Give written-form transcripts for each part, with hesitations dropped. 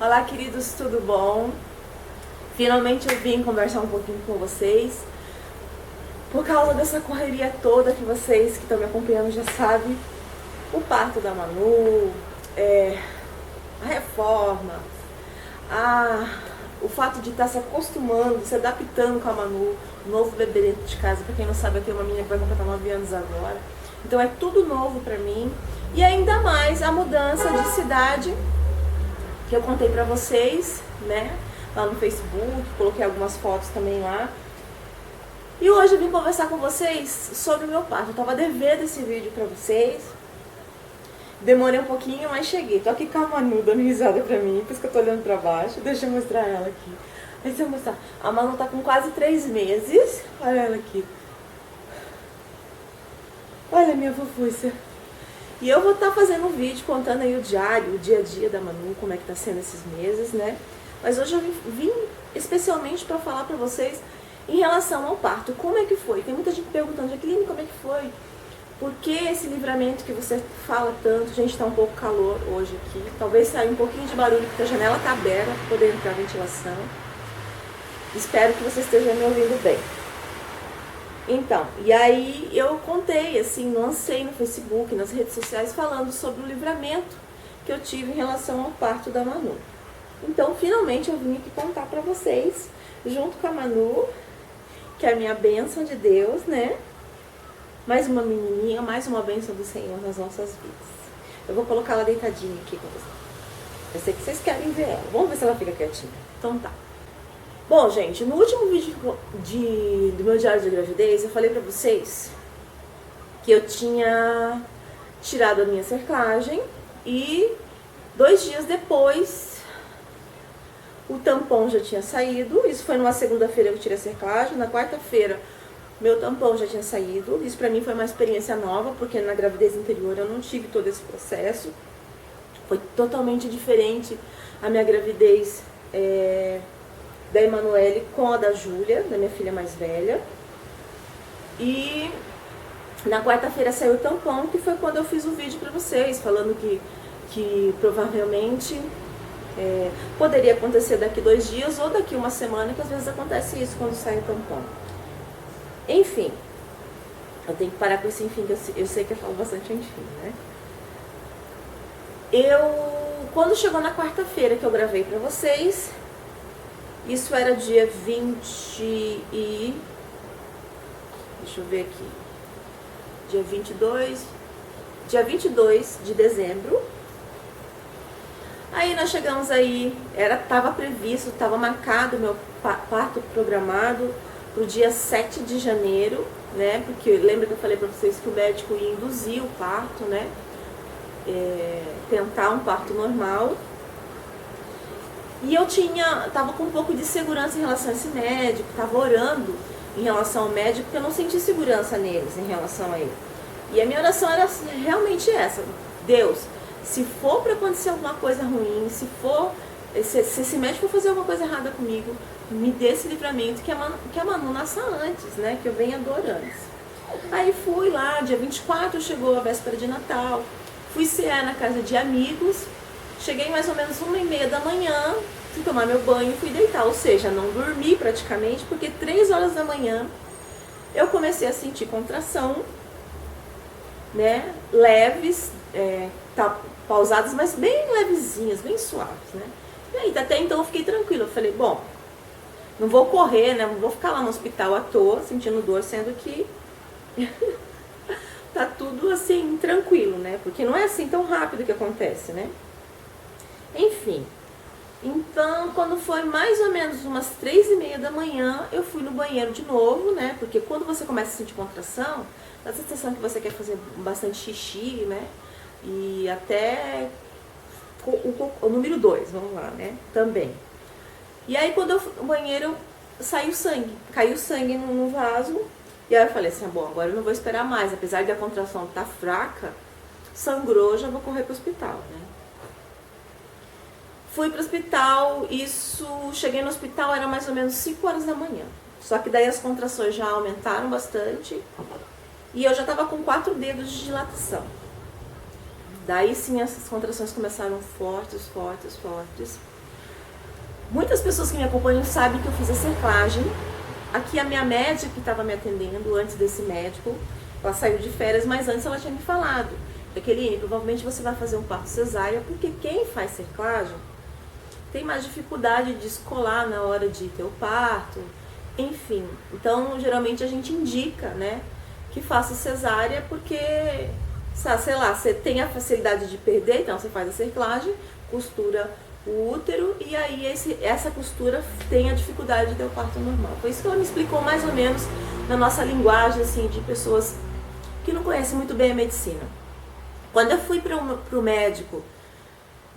Olá, queridos, tudo bom? Finalmente eu vim conversar um pouquinho com vocês. Por causa dessa correria toda que vocês que estão me acompanhando já sabem, o parto da Manu, a reforma, o fato de estar se acostumando, se adaptando com a Manu, o novo bebê dentro de casa. Pra quem não sabe, eu tenho uma menina que vai completar 9 anos agora. Então é tudo novo pra mim. E ainda mais a mudança de cidade, que eu contei pra vocês, né? Lá no Facebook, coloquei algumas fotos também lá. E hoje eu vim conversar com vocês sobre o meu parto. Eu tava devendo esse vídeo pra vocês. Demorei um pouquinho, mas cheguei. Tô aqui com a Manu dando risada pra mim, por isso que eu tô olhando pra baixo. Deixa eu mostrar ela aqui. Deixa eu mostrar. A Manu tá com quase 3 meses. Olha ela aqui. Olha a minha fofuça. E eu vou estar fazendo um vídeo contando aí o diário, o dia a dia da Manu, como é que tá sendo esses meses, né? Mas hoje eu vim especialmente para falar para vocês em relação ao parto. Como é que foi? Tem muita gente perguntando, Jaqueline, como é que foi? Por que esse livramento que você fala tanto? Gente, tá um pouco calor hoje aqui. Talvez saia um pouquinho de barulho, porque a janela tá aberta para poder entrar a ventilação. Espero que você esteja me ouvindo bem. Então, e aí eu contei, assim, lancei no Facebook, nas redes sociais, falando sobre o livramento que eu tive em relação ao parto da Manu. Então, finalmente eu vim aqui contar pra vocês, junto com a Manu, que é a minha bênção de Deus, né? Mais uma menininha, mais uma bênção do Senhor nas nossas vidas. Eu vou colocar ela deitadinha aqui com vocês. Eu sei que vocês querem ver ela. Vamos ver se ela fica quietinha. Então tá. Bom, gente, no último vídeo do meu diário de gravidez, eu falei pra vocês que eu tinha tirado a minha cerclagem e 2 dias depois o tampão já tinha saído. Isso foi numa segunda-feira que eu tirei a cerclagem, na quarta-feira meu tampão já tinha saído. Isso pra mim foi uma experiência nova, porque na gravidez anterior eu não tive todo esse processo. Foi totalmente diferente a minha gravidez da Emanuele com a da Júlia, da minha filha mais velha. E na quarta-feira saiu o tampão, que foi quando eu fiz o vídeo pra vocês, falando que provavelmente poderia acontecer daqui 2 dias ou daqui 1 semana, que às vezes acontece isso quando sai o tampão. Enfim, eu tenho que parar com esse enfim, que eu sei que eu falo bastante enfim, né? Quando chegou na quarta-feira que eu gravei pra vocês, isso era dia 20 e... Deixa eu ver aqui. Dia 22 de dezembro. Aí nós chegamos aí, tava previsto, tava marcado meu parto programado pro dia 7 de janeiro, né? Porque lembra que eu falei pra vocês que o médico ia induzir o parto, né? Tentar um parto normal. E eu tava com um pouco de segurança em relação a esse médico, tava orando em relação ao médico, porque eu não senti segurança neles em relação a ele. E a minha oração era realmente essa: Deus, se for para acontecer alguma coisa ruim, se esse médico for fazer alguma coisa errada comigo, me dê esse livramento, que a Manu nasça antes, né, que eu venha dor antes. Aí fui lá, dia 24 chegou a véspera de Natal, fui cear na casa de amigos. Cheguei mais ou menos 1h30 da manhã, fui tomar meu banho e fui deitar, ou seja, não dormi praticamente, porque 3 horas da manhã eu comecei a sentir contração, né, leves, pausadas, mas bem levezinhas, bem suaves, né. E aí, até então eu fiquei tranquila, eu falei, bom, não vou correr, né, não vou ficar lá no hospital à toa, sentindo dor, sendo que tá tudo assim, tranquilo, né, porque não é assim tão rápido que acontece, né. Enfim, então quando foi mais ou menos umas 3h30 da manhã, eu fui no banheiro de novo, né? Porque quando você começa a sentir contração, dá a sensação que você quer fazer bastante xixi, né? E até o número 2, vamos lá, né? Também. E aí quando eu fui no banheiro, saiu sangue, caiu sangue no vaso. E aí eu falei assim, bom, agora eu não vou esperar mais, apesar de a contração estar fraca, sangrou, já vou correr pro hospital, né? Fui pro hospital, cheguei no hospital, era mais ou menos 5 horas da manhã. Só que daí as contrações já aumentaram bastante e eu já tava com 4 dedos de dilatação. Daí sim essas contrações começaram fortes, fortes, fortes. Muitas pessoas que me acompanham sabem que eu fiz a cerclagem. Aqui a minha médica que estava me atendendo antes desse médico, ela saiu de férias, mas antes ela tinha me falado. Jaqueline, provavelmente você vai fazer um parto cesárea, porque quem faz cerclagem tem mais dificuldade de descolar na hora de ter o parto, enfim. Então, geralmente a gente indica, né, que faça cesárea porque, sei lá, você tem a facilidade de perder, então você faz a cerclagem, costura o útero e aí essa costura tem a dificuldade de ter o parto normal. Foi isso que ela me explicou mais ou menos na nossa linguagem, assim, de pessoas que não conhecem muito bem a medicina. Quando eu fui para o médico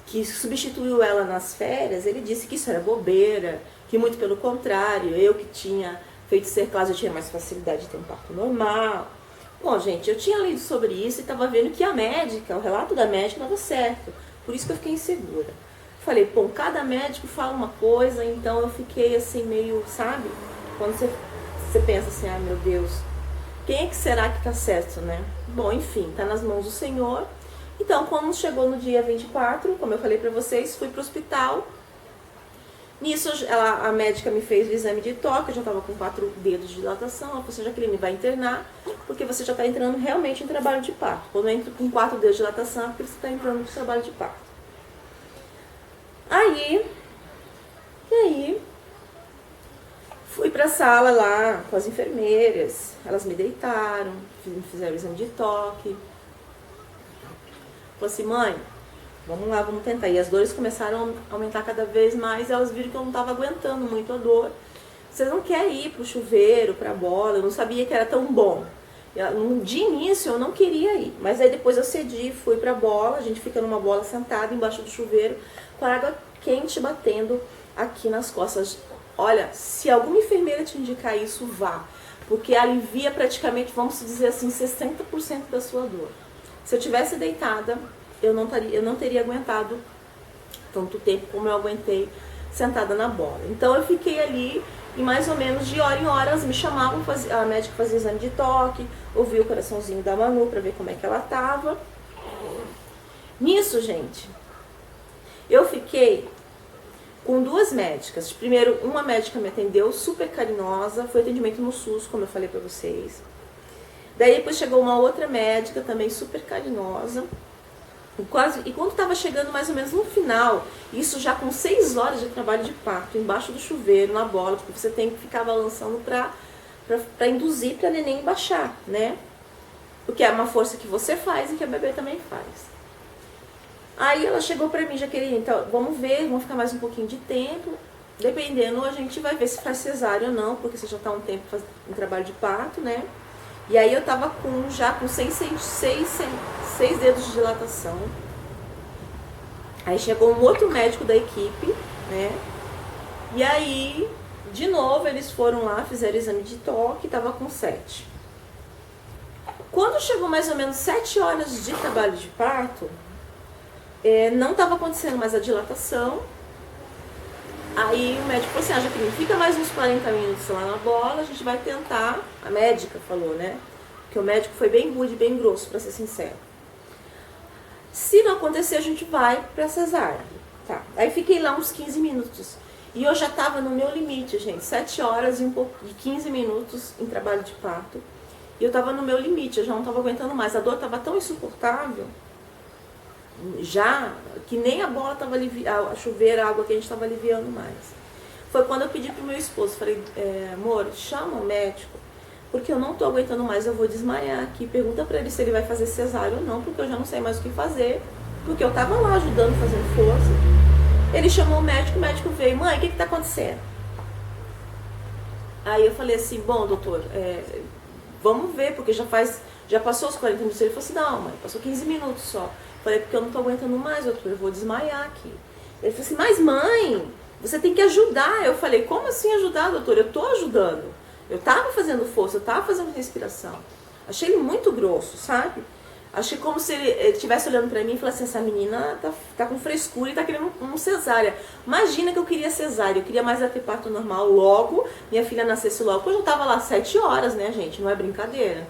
que substituiu ela nas férias, ele disse que isso era bobeira, que muito pelo contrário, eu que tinha feito cerclagem, eu tinha mais facilidade de ter um parto normal. Bom, gente, eu tinha lido sobre isso e estava vendo que a médica, o relato da médica estava certo, por isso que eu fiquei insegura. Falei, bom, cada médico fala uma coisa, então eu fiquei assim meio, sabe? Quando você pensa assim, ah, meu Deus, quem é que será que tá certo, né? Bom, enfim, tá nas mãos do Senhor. Então, quando chegou no dia 24, como eu falei pra vocês, fui pro hospital. Nisso, a médica me fez o exame de toque, eu já tava com 4 dedos de dilatação. Ela falou assim, Jaqueline, vai internar, porque você já tá entrando realmente em trabalho de parto. Quando eu entro com 4 dedos de dilatação, é porque você tá entrando no trabalho de parto. Aí, fui pra sala lá com as enfermeiras, elas me deitaram, me fizeram o exame de toque. Falei assim, mãe, vamos lá, vamos tentar. E as dores começaram a aumentar cada vez mais, elas viram que eu não estava aguentando muito a dor. Vocês não querem ir pro chuveiro, pra bola? Eu não sabia que era tão bom. De início eu não queria ir, mas aí depois eu cedi, fui pra bola, a gente fica numa bola sentada embaixo do chuveiro, com a água quente batendo aqui nas costas. Olha, se alguma enfermeira te indicar isso, vá, porque alivia praticamente, vamos dizer assim, 60% da sua dor. Se eu tivesse deitada, eu não teria aguentado tanto tempo como eu aguentei sentada na bola. Então eu fiquei ali e mais ou menos de hora em hora elas me chamavam, a médica fazia exame de toque, ouvia o coraçãozinho da Manu para ver como é que ela tava. Nisso, gente, eu fiquei com 2 médicas. Primeiro, uma médica me atendeu, super carinhosa, foi atendimento no SUS, como eu falei pra vocês. Daí depois chegou uma outra médica, também super carinhosa. E quando estava chegando mais ou menos no final, isso já com 6 horas de trabalho de parto, embaixo do chuveiro, na bola, porque você tem que ficar balançando pra induzir pra neném baixar, né? Porque é uma força que você faz e que a bebê também faz. Aí ela chegou pra mim, Jaqueline, então vamos ver, vamos ficar mais um pouquinho de tempo. Dependendo, a gente vai ver se faz cesárea ou não, porque você já tá um tempo em trabalho de parto, né? E aí eu tava já com 6 dedos de dilatação. Aí chegou um outro médico da equipe, né? E aí, de novo, eles foram lá, fizeram exame de toque, tava com 7. Quando chegou mais ou menos 7 horas de trabalho de parto, não estava acontecendo mais a dilatação. Aí o médico falou assim, Jaqueline, fica mais uns 40 minutos lá na bola, a gente vai tentar, a médica falou, né? Porque o médico foi bem rude, bem grosso, pra ser sincero. Se não acontecer, a gente vai pra cesárea. Tá. Aí fiquei lá uns 15 minutos. E eu já tava no meu limite, gente, 7 horas e um pouco de 15 minutos em trabalho de parto. E eu tava no meu limite, eu já não tava aguentando mais. A dor tava tão insuportável, já que nem a bola tava aliviando, a chuveira, a água que a gente tava aliviando mais. Foi quando eu pedi pro meu esposo, falei, amor, chama o médico, porque eu não tô aguentando mais, eu vou desmaiar aqui. Pergunta pra ele se ele vai fazer cesárea ou não, porque eu já não sei mais o que fazer, porque eu tava lá ajudando, fazendo força. Ele chamou o médico veio, mãe, o que tá acontecendo? Aí eu falei assim, bom, doutor, vamos ver, porque já passou os 40 minutos. Ele falou assim, não, mãe, passou 15 minutos só. Falei, porque eu não tô aguentando mais, doutor, eu vou desmaiar aqui. Ele falou assim, mas mãe, você tem que ajudar. Eu falei, como assim ajudar, doutor? Eu tô ajudando. Eu tava fazendo força, eu tava fazendo respiração. Achei ele muito grosso, sabe? Achei como se ele estivesse olhando pra mim e falasse assim, essa menina tá com frescura e tá querendo um cesárea. Imagina que eu queria cesárea, eu queria mais ter parto normal logo, minha filha nascesse logo. Porque eu já tava lá 7 horas, né, gente? Não é brincadeira.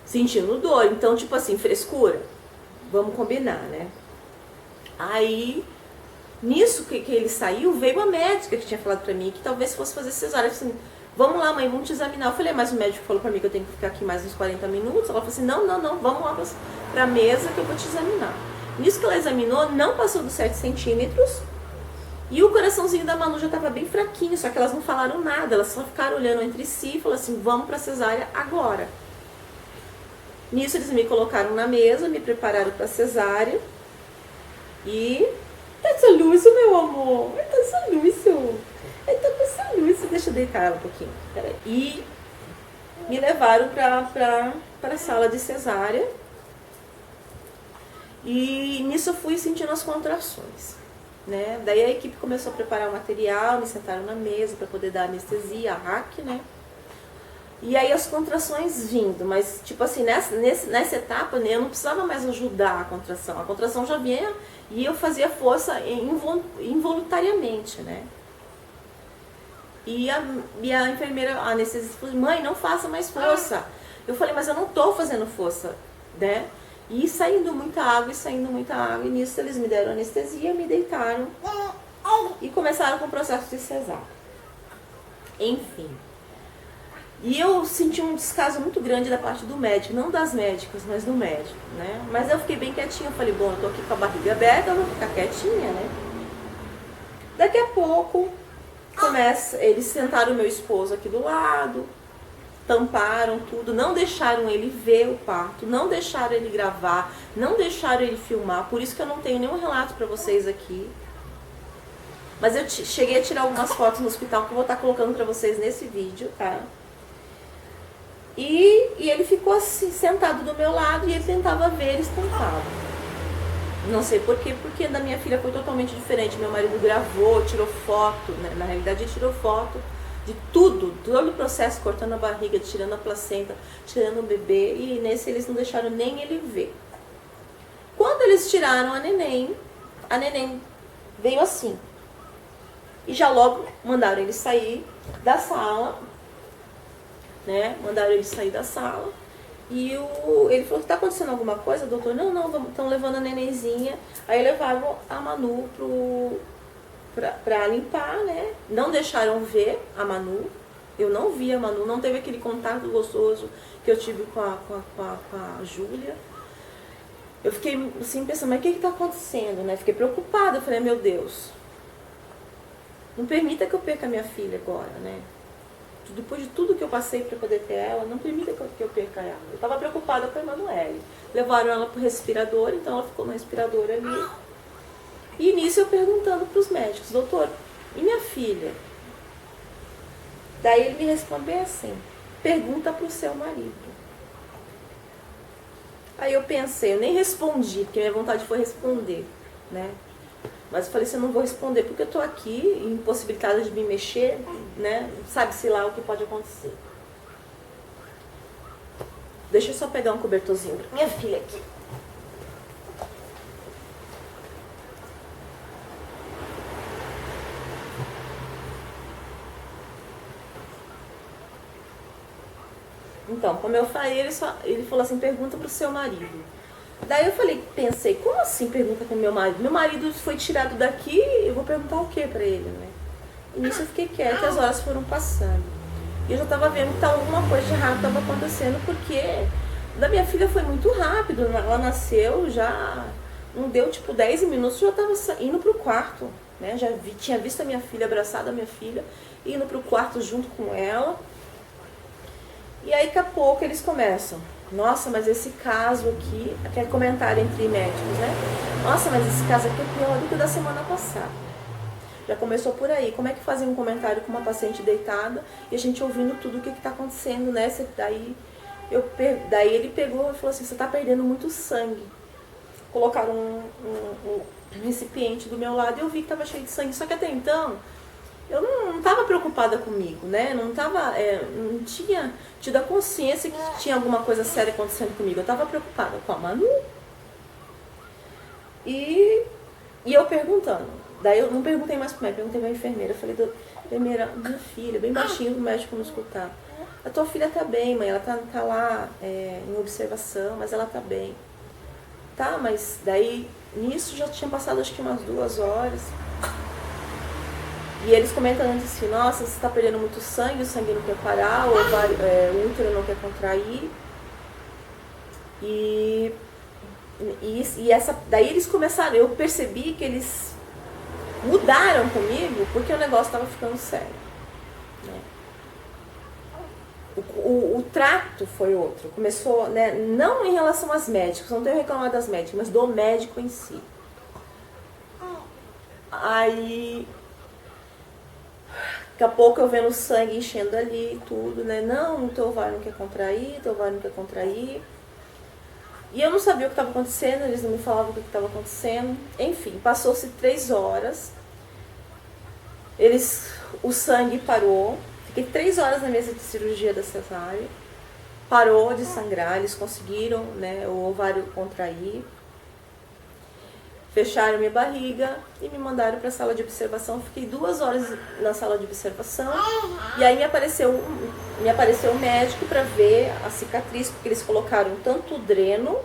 Sentindo dor. Então, tipo assim, frescura. Vamos combinar, né? Aí, Nisso que ele saiu, veio a médica que tinha falado pra mim que talvez fosse fazer cesárea. Assim, vamos lá, mãe, vamos te examinar. Eu falei, mas o médico falou pra mim que eu tenho que ficar aqui mais uns 40 minutos. Ela falou assim, não, vamos lá pra mesa que eu vou te examinar. Nisso que ela examinou, não passou dos 7 centímetros. E o coraçãozinho da Manu já estava bem fraquinho, só que elas não falaram nada, elas só ficaram olhando entre si e falaram assim, vamos pra cesárea agora. Nisso eles me colocaram na mesa, me prepararam pra cesárea. E... tá soluço, meu amor, tá soluço. Ele tá com soluço, deixa eu deitar ela um pouquinho. Peraí. E me levaram pra sala de cesárea. E nisso eu fui sentindo as contrações. Né? Daí a equipe começou a preparar o material, me sentaram na mesa para poder dar anestesia, a RAC, né? E aí as contrações vindo, mas tipo assim, nessa etapa, né, eu não precisava mais ajudar a contração já vinha e eu fazia força involuntariamente, né? E a enfermeira, a anestesista falou, mãe, não faça mais força. Eu falei, mas eu não tô fazendo força, né? E saindo muita água, e nisso eles me deram anestesia, me deitaram e começaram com o processo de cesárea. Enfim. E eu senti um descaso muito grande da parte do médico, não das médicas, mas do médico, né? Mas eu fiquei bem quietinha, eu falei, bom, eu tô aqui com a barriga aberta, eu vou ficar quietinha, né? Daqui a pouco, eles sentaram o meu esposo aqui do lado, tamparam tudo, não deixaram ele ver o parto, não deixaram ele gravar, não deixaram ele filmar, por isso que eu não tenho nenhum relato pra vocês aqui. Mas eu cheguei a tirar algumas fotos no hospital que eu vou estar colocando pra vocês nesse vídeo, tá? E ele ficou assim, sentado do meu lado e ele tentava ver, eles tentavam. Não sei porquê, porque da minha filha foi totalmente diferente. Meu marido gravou, tirou foto, né? Na realidade ele tirou foto de tudo, todo o processo, cortando a barriga, tirando a placenta, tirando o bebê, e nesse eles não deixaram nem ele ver. Quando eles tiraram a neném veio assim. E já logo mandaram ele sair da sala, né? Mandaram ele sair da sala. E ele falou, tá acontecendo alguma coisa, doutor? Não, estão levando a nenenzinha. Aí levaram a Manu pra limpar, né? Não deixaram ver a Manu. Eu não vi a Manu, não teve aquele contato gostoso que eu tive com a Júlia. Eu fiquei assim pensando, mas o que tá acontecendo, né? Fiquei preocupada, eu falei, meu Deus, não permita que eu perca a minha filha agora, né? Depois de tudo que eu passei para poder ter ela, não permita que eu perca ela. Eu estava preocupada com a Emanuele. Levaram ela pro respirador, então ela ficou no respirador ali. E nisso eu perguntando para os médicos, doutor, e minha filha? Daí ele me respondeu assim, pergunta pro seu marido. Aí eu pensei, eu nem respondi, porque minha vontade foi responder, né? Mas eu falei assim, eu não vou responder porque eu tô aqui, impossibilitada de me mexer, né? Sabe-se lá o que pode acontecer. Deixa eu só pegar um cobertorzinho pra minha filha aqui. Então, como eu falei, ele falou assim, pergunta pro seu marido. Daí eu pensei, como assim pergunta pro meu marido? Meu marido foi tirado daqui, eu vou perguntar o que pra ele, né? E nisso eu fiquei quieta, as horas foram passando. E eu já tava vendo que alguma coisa de errado tava acontecendo, porque da minha filha foi muito rápido, ela nasceu, já não deu tipo 10 minutos, já tava indo pro quarto, né? Tinha visto a minha filha, abraçada a minha filha, indo pro quarto junto com ela. E aí daqui a pouco eles começam, nossa, mas esse caso aqui, aquele comentário entre médicos, né? Nossa, mas esse caso aqui é pior do que o da semana passada. Já começou por aí. Como é que fazem um comentário com uma paciente deitada e a gente ouvindo tudo o que está acontecendo, né? Daí ele pegou e falou assim, você está perdendo muito sangue. Colocaram um recipiente do meu lado e eu vi que estava cheio de sangue. Só que até então, eu não estava preocupada comigo, né? Não tinha tido a consciência que tinha alguma coisa séria acontecendo comigo. Eu estava preocupada com a Manu. E eu perguntando. Daí eu não perguntei mais pro médico, perguntei pra enfermeira. Eu falei, enfermeira, minha filha, bem baixinho pro médico não escutar. A tua filha tá bem, mãe, ela tá lá em observação, mas ela tá bem. Tá, mas daí, nisso já tinha passado acho que umas 2 horas. E eles comentando assim, nossa, você está perdendo muito sangue, o sangue não quer parar, o útero não quer contrair. Daí eles começaram, eu percebi que eles mudaram comigo porque o negócio estava ficando sério. Né? O trato foi outro. Começou, né, não em relação às médicas, não tenho reclamado das médicas, mas do médico em si. Aí, daqui a pouco eu vendo o sangue enchendo ali e tudo, né? Não, o teu ovário não quer contrair, teu ovário não quer contrair. E eu não sabia o que estava acontecendo, eles não me falavam o que estava acontecendo. Enfim, passou-se 3 horas, o sangue parou. Fiquei 3 horas na mesa de cirurgia da cesárea. Parou de sangrar, eles conseguiram, né, o ovário contrair. Fecharam minha barriga e me mandaram para a sala de observação. Fiquei 2 horas na sala de observação. E aí me apareceu o médico para ver a cicatriz, porque eles colocaram tanto o dreno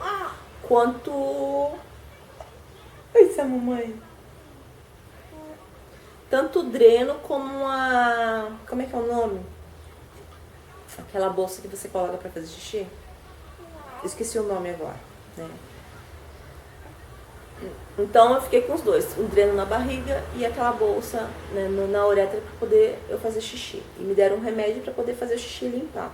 quanto... Oi, é mamãe. Tanto o dreno como a... Como é que é o nome? Aquela bolsa que você coloca para fazer xixi. Esqueci o nome agora, né? Então eu fiquei com os dois, um dreno na barriga e aquela bolsa, né, na uretra para poder eu fazer xixi. E me deram um remédio para poder fazer o xixi e limpar.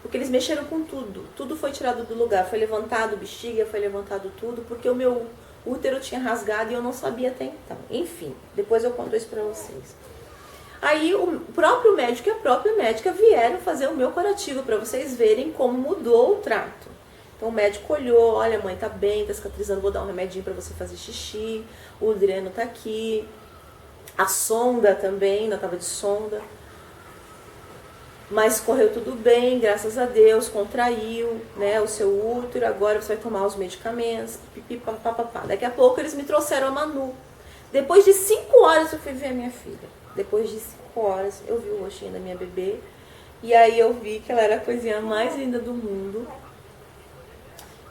Porque eles mexeram com tudo, tudo foi tirado do lugar, foi levantado bexiga, foi levantado tudo, porque o meu útero tinha rasgado e eu não sabia até então. Enfim, depois eu conto isso para vocês. Aí o próprio médico e a própria médica vieram fazer o meu curativo para vocês verem como mudou o trato. Então o médico olhou, olha mãe, tá bem, tá cicatrizando, vou dar um remedinho para você fazer xixi, o dreno tá aqui, a sonda também, ainda tava de sonda, mas correu tudo bem, graças a Deus, contraiu, né, o seu útero, agora você vai tomar os medicamentos, pipipapapá. Daqui a pouco eles me trouxeram a Manu. Depois de 5 horas eu fui ver a minha filha, depois de 5 horas eu vi o rostinho da minha bebê, e aí eu vi que ela era a coisinha mais linda do mundo.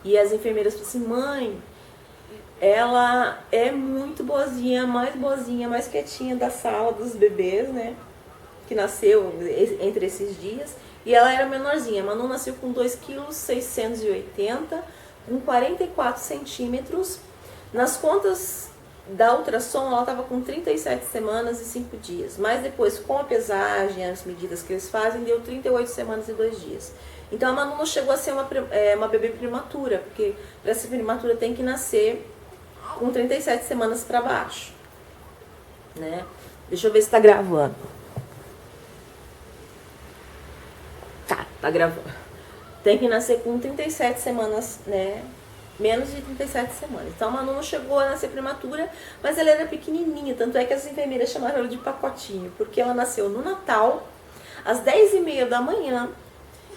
E as enfermeiras falaram assim, mãe, ela é muito boazinha, mais quietinha da sala dos bebês, né? Que nasceu entre esses dias. E ela era menorzinha. A Manu nasceu com 2,680 kg, com 44 centímetros. Nas contas da ultrassom, ela estava com 37 semanas e 5 dias. Mas depois, com a pesagem, as medidas que eles fazem, deu 38 semanas e 2 dias. Então a Manu não chegou a ser uma bebê prematura, porque para ser prematura tem que nascer com 37 semanas para baixo, né? Deixa eu ver se tá gravando. Tá gravando. Tem que nascer com 37 semanas, né? Menos de 37 semanas. Então a Manu não chegou a nascer prematura, mas ela era pequenininha, tanto é que as enfermeiras chamaram ela de pacotinho, porque ela nasceu no Natal, às 10h30 da manhã,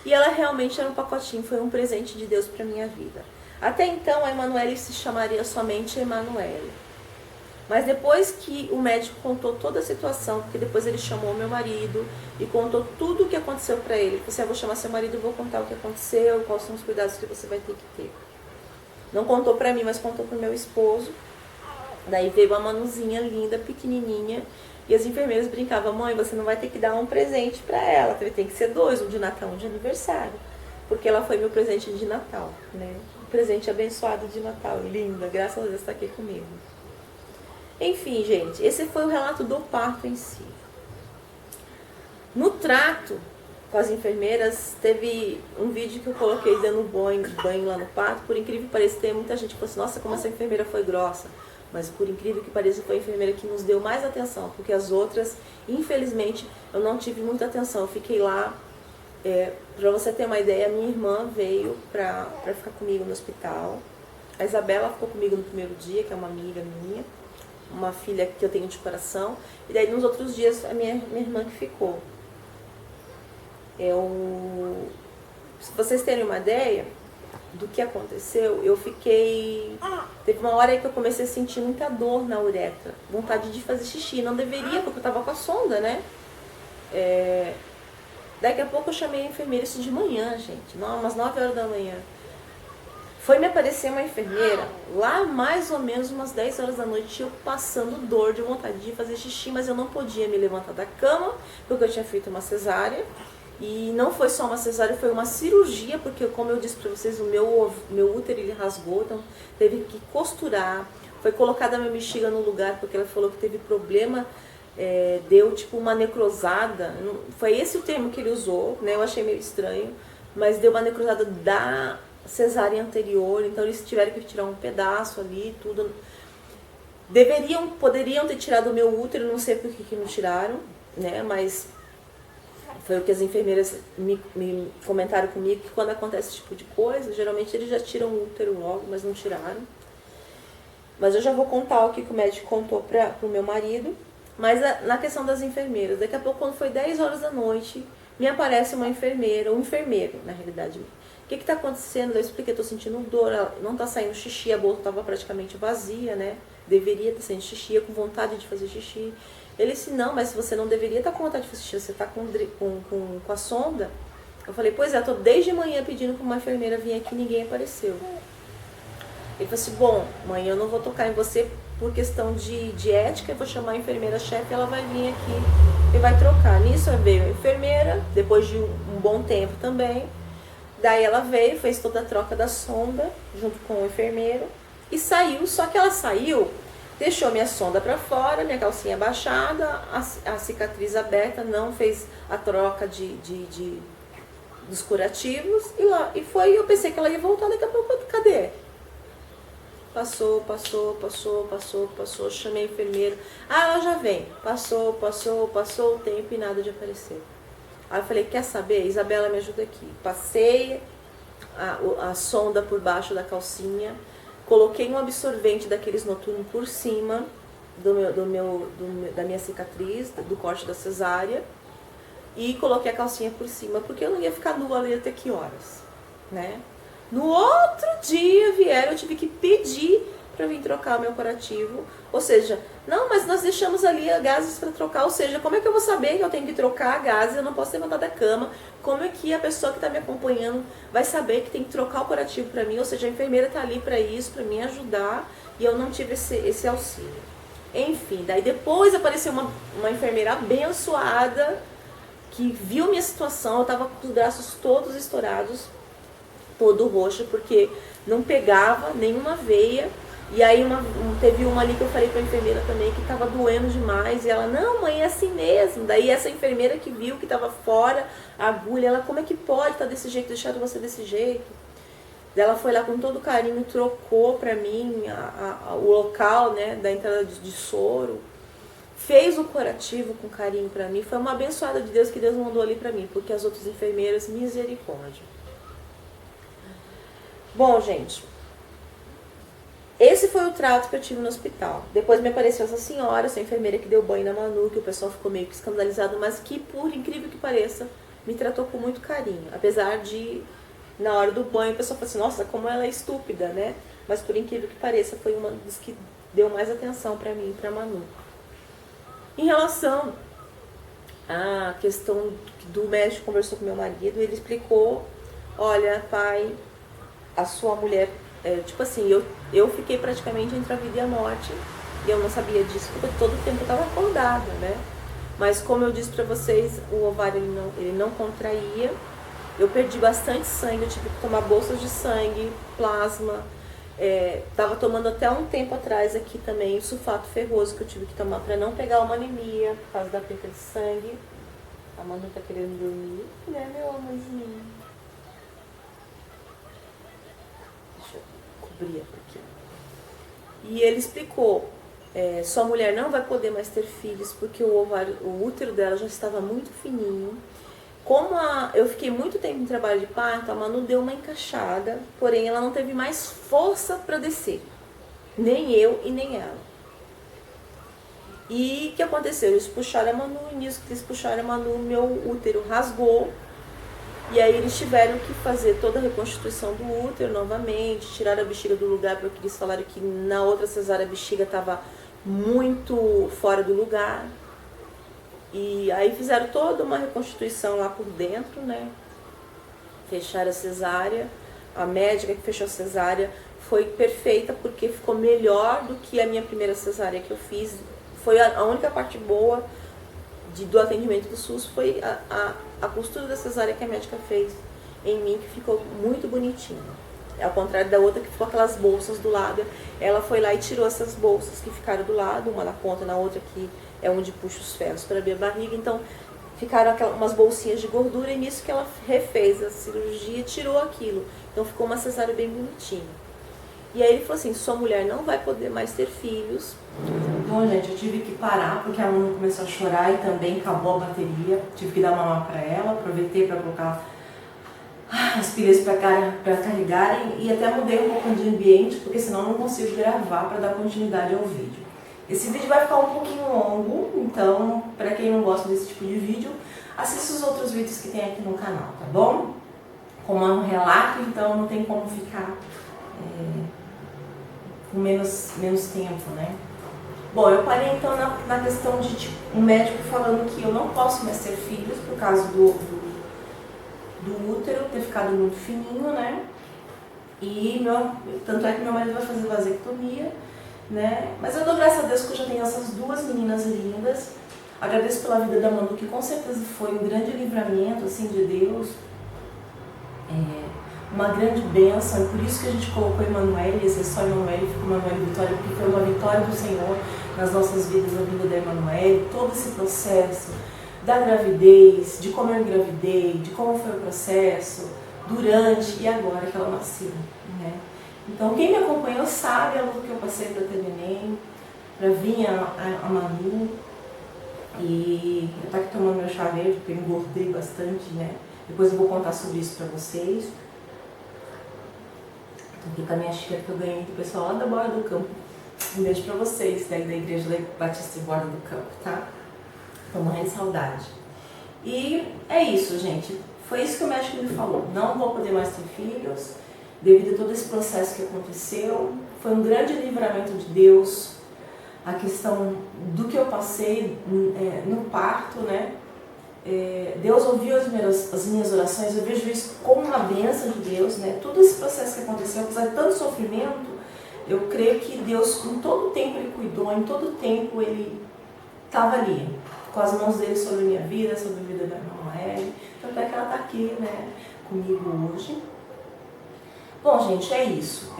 e ela realmente era um pacotinho, foi um presente de Deus para minha vida. Até então a Emanuele se chamaria somente Emanuele. Mas depois que o médico contou toda a situação, porque depois ele chamou meu marido e contou tudo o que aconteceu para ele. Ele falou assim, eu vou chamar seu marido e vou contar o que aconteceu, quais são os cuidados que você vai ter que ter. Não contou para mim, mas contou pro meu esposo. Daí veio uma Manuzinha linda, pequenininha, e as enfermeiras brincavam, mãe, você não vai ter que dar um presente para ela, tem que ser 2, um de Natal, um de aniversário. Porque ela foi meu presente de Natal, né? Um presente abençoado de Natal, linda, graças a Deus está aqui comigo. Enfim, gente, esse foi o relato do parto em si. No trato com as enfermeiras, teve um vídeo que eu coloquei dando banho lá no parto. Por incrível que pareça, tem muita gente que falou assim, nossa, como essa enfermeira foi grossa. Mas por incrível que pareça, foi a enfermeira que nos deu mais atenção, porque as outras, infelizmente, eu não tive muita atenção. Eu fiquei lá, pra você ter uma ideia, a minha irmã veio pra ficar comigo no hospital. A Isabela ficou comigo no primeiro dia, que é uma amiga minha, uma filha que eu tenho de coração. E daí nos outros dias, a minha irmã que ficou. Se vocês terem uma ideia do que aconteceu, eu fiquei... Teve uma hora aí que eu comecei a sentir muita dor na uretra, vontade de fazer xixi. Não deveria, porque eu tava com a sonda, né? Daqui a pouco eu chamei a enfermeira, isso de manhã, gente, umas 9 horas da manhã. Foi me aparecer uma enfermeira lá mais ou menos umas 10 horas da noite, eu passando dor, de vontade de fazer xixi, mas eu não podia me levantar da cama, porque eu tinha feito uma cesárea. E não foi só uma cesárea, foi uma cirurgia, porque como eu disse para vocês, o meu útero ele rasgou, então teve que costurar. Foi colocada a minha bexiga no lugar, porque ela falou que teve problema, deu tipo uma necrosada. Foi esse o termo que ele usou, né? Eu achei meio estranho, mas deu uma necrosada da cesárea anterior, então eles tiveram que tirar um pedaço ali, tudo. Poderiam ter tirado o meu útero, não sei por que não tiraram, né? Mas foi o que as enfermeiras me comentaram comigo, que quando acontece esse tipo de coisa, geralmente eles já tiram o útero logo, mas não tiraram. Mas eu já vou contar o que o médico contou para o meu marido. Mas na questão das enfermeiras, daqui a pouco, quando foi 10 horas da noite, me aparece uma enfermeira, um enfermeiro, na realidade. O que está acontecendo? Eu expliquei, estou sentindo dor, não está saindo xixi, a bolsa estava praticamente vazia, né? Deveria estar saindo xixi, com vontade de fazer xixi. Ele disse, não, mas você não deveria estar com vontade de fazer xixi, você está com a sonda. Eu falei, pois é, eu estou desde manhã pedindo para uma enfermeira vir aqui e ninguém apareceu. Ele falou assim, bom, amanhã eu não vou tocar em você por questão de ética, eu vou chamar a enfermeira-chefe, ela vai vir aqui e vai trocar. Nisso veio a enfermeira, depois de um bom tempo também. Daí ela veio, fez toda a troca da sonda, junto com o enfermeiro, e saiu. Só que ela saiu, deixou minha sonda para fora, minha calcinha baixada, a cicatriz aberta, não fez a troca dos curativos, e foi, eu pensei que ela ia voltar, daqui a pouco, cadê? Passou, chamei a enfermeira. Ela já vem. Passou o tempo e nada de aparecer. Aí eu falei, quer saber? Isabela, me ajuda aqui. Passei a sonda por baixo da calcinha, coloquei um absorvente daqueles noturnos por cima da minha cicatriz, do corte da cesárea, e coloquei a calcinha por cima, porque eu não ia ficar nua ali até que horas, né? No outro dia eu tive que pedir para vir trocar o meu curativo. Ou seja, não, mas nós deixamos ali gases para trocar. Ou seja, como é que eu vou saber que eu tenho que trocar gases? Eu não posso levantar da cama. Como é que a pessoa que está me acompanhando vai saber que tem que trocar o curativo para mim? Ou seja, a enfermeira está ali para isso, para me ajudar. E eu não tive esse auxílio. Enfim, daí depois apareceu uma enfermeira abençoada que viu minha situação. Eu estava com os braços todos estourados, todo roxo, porque não pegava nenhuma veia. E aí teve uma ali que eu falei pra enfermeira também que tava doendo demais. E ela, não, mãe, é assim mesmo. Daí essa enfermeira que viu que tava fora a agulha, ela, como é que pode estar desse jeito, deixado você desse jeito? Daí ela foi lá com todo carinho, trocou pra mim o local, né, da entrada de soro. Fez o curativo com carinho pra mim. Foi uma abençoada de Deus que Deus mandou ali pra mim, porque as outras enfermeiras, misericórdia. Bom, gente, esse foi o trato que eu tive no hospital. Depois me apareceu essa senhora, essa enfermeira que deu banho na Manu, que o pessoal ficou meio que escandalizado, mas que, por incrível que pareça, me tratou com muito carinho. Apesar de, na hora do banho, o pessoal falou assim, nossa, como ela é estúpida, né? Mas, por incrível que pareça, foi uma das que deu mais atenção pra mim e pra Manu. Em relação à questão do médico que conversou com meu marido, ele explicou, olha, pai, a sua mulher, tipo assim, eu fiquei praticamente entre a vida e a morte, e eu não sabia disso, porque todo o tempo eu estava acordada, né? Mas como eu disse pra vocês, o ovário ele não contraía, eu perdi bastante sangue, eu tive que tomar bolsas de sangue, plasma, tava tomando até um tempo atrás aqui também o sulfato ferroso que eu tive que tomar para não pegar uma anemia, por causa da perda de sangue. A Manu tá querendo dormir, né, meu amorzinho? Deixa eu cobrir aqui. E ele explicou, sua mulher não vai poder mais ter filhos porque o útero dela já estava muito fininho. Como eu fiquei muito tempo em trabalho de parto, a Manu deu uma encaixada, porém ela não teve mais força para descer. Nem eu e nem ela. E o que aconteceu? Eles puxaram a Manu, e nisso que eles puxaram a Manu, meu útero rasgou. E aí eles tiveram que fazer toda a reconstituição do útero novamente, tirar a bexiga do lugar, porque eles falaram que na outra cesárea a bexiga estava muito fora do lugar. E aí fizeram toda uma reconstituição lá por dentro, né? Fecharam a cesárea. a médica que fechou a cesárea foi perfeita, porque ficou melhor do que a minha primeira cesárea que eu fiz. Foi a única parte boa do atendimento do SUS, foi a costura da cesárea que a médica fez em mim, que ficou muito bonitinho. Ao contrário da outra que ficou aquelas bolsas do lado, ela foi lá e tirou essas bolsas que ficaram do lado, uma na ponta, na outra que é onde puxa os ferros para abrir a barriga. Então ficaram umas bolsinhas de gordura, e nisso que ela refez a cirurgia, tirou aquilo. Então ficou uma cesárea bem bonitinha. E aí ele falou assim, sua mulher não vai poder mais ter filhos. Então, gente, eu tive que parar porque a Manu começou a chorar e também acabou a bateria. Tive que dar mamar para ela, aproveitei para colocar as pilhas para carregarem, e até mudei um pouco de ambiente, porque senão eu não consigo gravar para dar continuidade ao vídeo. Esse vídeo vai ficar um pouquinho longo, então, para quem não gosta desse tipo de vídeo, assista os outros vídeos que tem aqui no canal, tá bom? Como é um relato, então não tem como ficar com menos tempo, né? Bom, eu parei então na questão de um médico falando que eu não posso mais ter filhos por causa do útero ter ficado muito fininho, né? E tanto é que meu marido vai fazer vasectomia, né? Mas eu dou graças a Deus que eu já tenho essas duas meninas lindas. Agradeço pela vida da Manu, que com certeza foi um grande livramento, assim, de Deus. Uma grande bênção, e por isso que a gente colocou Emanuele, esse é só Emanuele, ficou Emanuele Vitória, porque foi uma vitória do Senhor nas nossas vidas, a vida da Emanuele, todo esse processo da gravidez, de como eu engravidei, de como foi o processo, durante e agora que ela nasceu, né? Então quem me acompanhou sabe a luta que eu passei para ter neném, para vir a Manu, e eu tô aqui tomando meu chá verde, porque eu engordei bastante, né? Depois eu vou contar sobre isso para vocês. Tô aqui com a minha xícara que eu ganhei do pessoal lá da Borda do Campo. Um beijo pra vocês, da Igreja Batista de Borda do Campo, tá? Tô morrendo de saudade. E é isso, gente. Foi isso que o médico me falou. Não vou poder mais ter filhos, devido a todo esse processo que aconteceu. Foi um grande livramento de Deus. A questão do que eu passei no parto, né? Deus ouviu as minhas orações, eu vejo isso como uma bênção de Deus, né? Todo esse processo que aconteceu, apesar de tanto sofrimento, eu creio que Deus, em todo tempo, Ele cuidou, em todo tempo Ele estava ali, com as mãos dele sobre a minha vida, sobre a vida da irmã Noelle, tanto é que ela está aqui, né, comigo hoje. Bom, gente, é isso.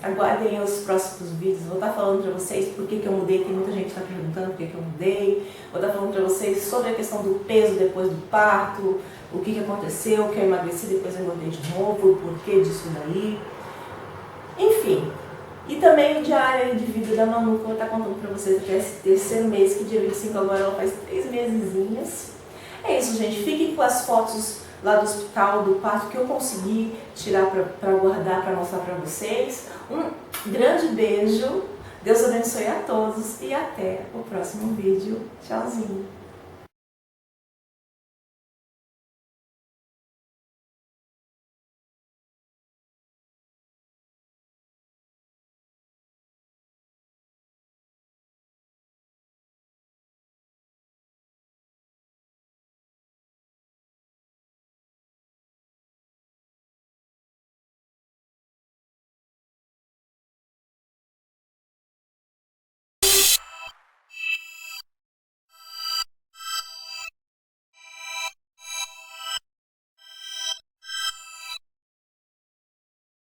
Aguardem os próximos vídeos. Vou estar falando para vocês por que eu mudei. Tem muita gente que está perguntando por que eu mudei. Vou estar falando para vocês sobre a questão do peso depois do parto, o que aconteceu, que eu emagreci, depois eu engordei de novo, o porquê disso daí. Enfim. E também o diário de vida da Manu, que eu vou estar contando para vocês até esse terceiro mês, que dia 25 agora ela faz 3 mesezinhos. É isso, gente. Fiquem com as fotos lá do hospital, do parto, que eu consegui tirar para guardar, para mostrar para vocês. Um grande beijo, Deus abençoe a todos e até o próximo vídeo. Tchauzinho!